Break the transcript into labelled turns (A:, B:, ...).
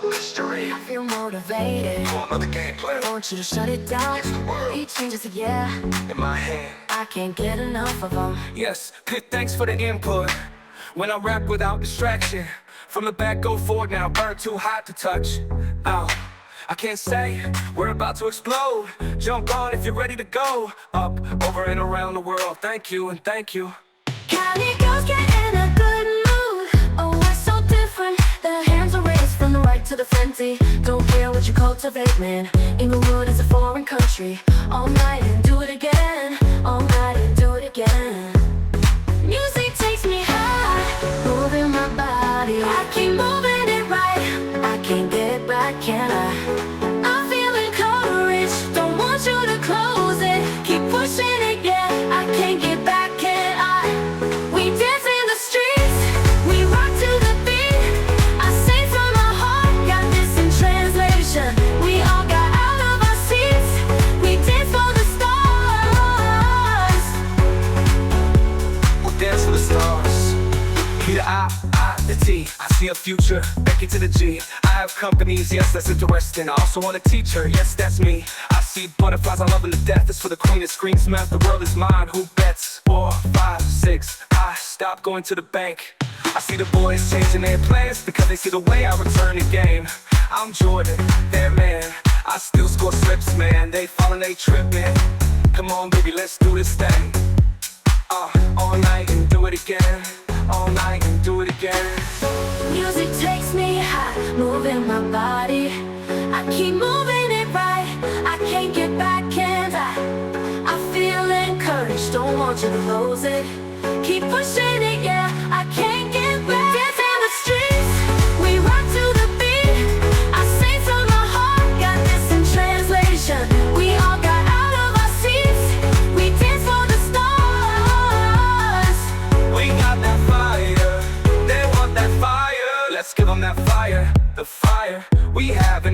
A: mystery.
B: I feel motivated
A: For another gameplay.
B: I want you to shut it down. Each change is a yeah.
A: In my hand.
B: I can't get enough of them.
A: Yes, good, thanks for the input. When I rap without distraction, from the back go forward now, burn too hot to touch. Ow, I can't say we're about to explode. Jump on if you're ready to go. Up, over and around the world. Thank you and thank you.
B: Cali girls get in a good mood. Oh, we're so different. The hands are raised from the right to the frenzy. Don't care what you cultivate, man. Inglewood is a foreign country. All night and do it again. All night and do it again. Music takes me high, moving my body. I keep moving it right. I can't get back, can I? I'm feeling encouraged. Don't want you to close it. Keep pushing it, yeah. I can't get back, can I? We dance in the streets. We rock to the beat. I sing from my heart. Got this in translation. We all got out of our seats. We dance for the stars.
A: We'll dance for the stars. Be the I, the T. I see a future, Becky to the G. I have companies, yes, that's interesting. I also want to teach her, yes, that's me. I see butterflies, I love them to death. It's for the queen that screams math, the world is mine. Who bets? 4, 5, 6. I stop going to the bank. I see the boys changing their plans because they see the way I return the game. I'm Jordan, their man. I still score slips, man. They falling, they tripping. Come on, baby, let's do this thing. All night and do it again. All night and do it again.
B: Music takes me high, moving my body. I keep moving it right. I can't get back, can't I? I feel encouraged, don't want you to lose it. Keep pushing it, yeah. I can't get back. We dance in the streets. We rock to the beat. I sing from my heart. Got this in translation. We all got out of our seats. We dance for the stars.
A: We got that fire, they want that fire. Let's give them that fire, the fire we have in